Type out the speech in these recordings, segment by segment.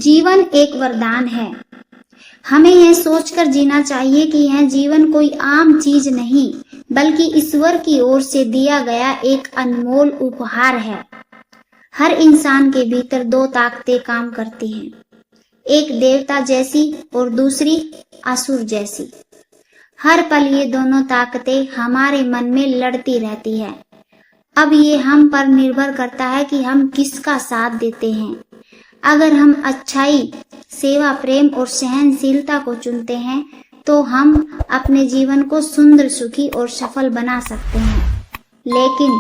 जीवन एक वरदान है। हमें यह सोचकर जीना चाहिए कि यह जीवन कोई आम चीज नहीं, बल्कि ईश्वर की ओर से दिया गया एक अनमोल उपहार है। हर इंसान के भीतर दो ताकतें काम करती हैं, एक देवता जैसी और दूसरी असुर जैसी। हर पल ये दोनों ताकतें हमारे मन में लड़ती रहती है। अब ये हम पर निर्भर करता है कि हम किसका साथ देते हैं। अगर हम अच्छाई, सेवा, प्रेम और सहनशीलता को चुनते हैं तो हम अपने जीवन को सुंदर, सुखी और सफल बना सकते हैं। लेकिन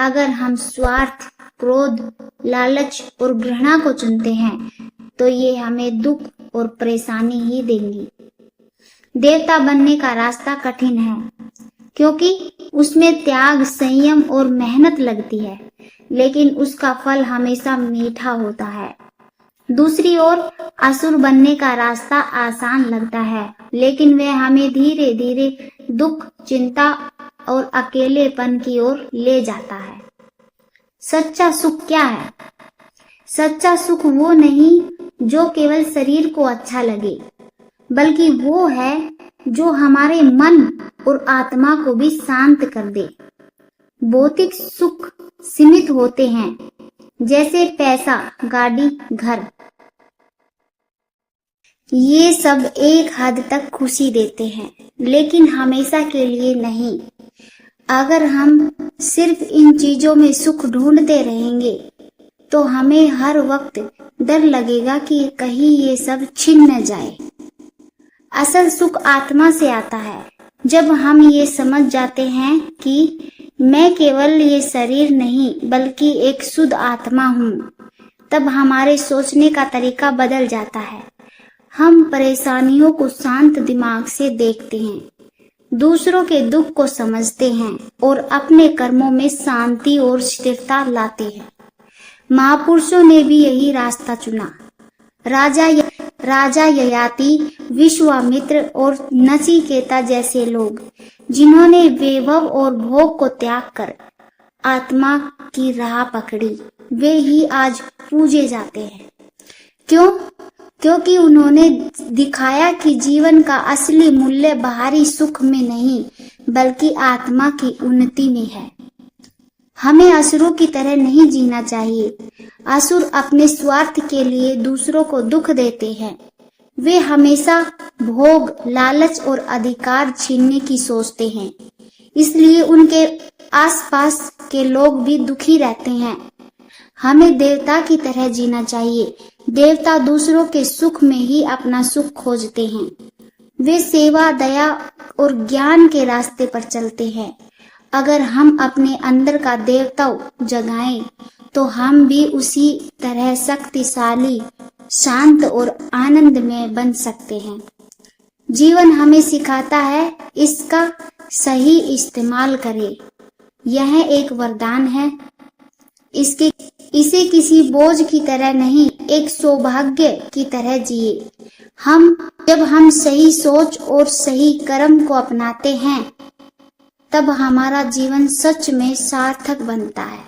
अगर हम स्वार्थ, क्रोध, लालच और घृणा को चुनते हैं तो ये हमें दुख और परेशानी ही देंगी। देवता बनने का रास्ता कठिन है क्योंकि उसमें त्याग, संयम और मेहनत लगती है, लेकिन उसका फल हमेशा मीठा होता है। दूसरी ओर असुर बनने का रास्ता आसान लगता है, लेकिन वह हमें धीरे धीरे दुख, चिंता और अकेलेपन की ओर ले जाता है। सच्चा सुख क्या है? सच्चा सुख वो नहीं जो केवल शरीर को अच्छा लगे, बल्कि वो है जो हमारे मन और आत्मा को भी शांत कर दे। भौतिक सुख सीमित होते हैं, जैसे पैसा, गाड़ी, घर। ये सब एक हद तक खुशी देते हैं, लेकिन हमेशा के लिए नहीं। अगर हम सिर्फ इन चीजों में सुख ढूंढते रहेंगे तो हमें हर वक्त डर लगेगा कि कहीं ये सब छिन न जाए। असल सुख आत्मा से आता है। जब हम ये समझ जाते हैं कि मैं केवल ये शरीर नहीं बल्कि एक शुद्ध आत्मा हूँ, तब हमारे सोचने का तरीका बदल जाता है। हम परेशानियों को शांत दिमाग से देखते हैं, दूसरों के दुख को समझते हैं और अपने कर्मों में शांति और स्थिरता लाते हैं। महापुरुषों ने भी यही रास्ता चुना। राजा ययाति, विश्वामित्र और नचिकेता जैसे लोग, जिन्होंने वैभव और भोग को त्याग कर आत्मा की राह पकड़ी, वे ही आज पूजे जाते हैं। क्यों? क्योंकि उन्होंने दिखाया कि जीवन का असली मूल्य बाहरी सुख में नहीं, बल्कि आत्मा की उन्नति में है। हमें असुरों की तरह नहीं जीना चाहिए। असुर अपने स्वार्थ के लिए दूसरों को दुख देते हैं। वे हमेशा भोग, लालच और अधिकार छीनने की सोचते हैं, इसलिए उनके आसपास के लोग भी दुखी रहते हैं। हमें देवता की तरह जीना चाहिए। देवता दूसरों के सुख में ही अपना सुख खोजते हैं। वे सेवा, दया और ज्ञान के रास्ते पर चलते हैं। अगर हम अपने अंदर का देवता जगाएं तो हम भी उसी तरह शक्तिशाली, शांत और आनंदमय बन सकते हैं। जीवन हमें सिखाता है, इसका सही इस्तेमाल करें। यह एक वरदान है। इसे किसी बोझ की तरह नहीं, एक सौभाग्य की तरह जिए। जब हम सही सोच और सही कर्म को अपनाते हैं, तब हमारा जीवन सच में सार्थक बनता है।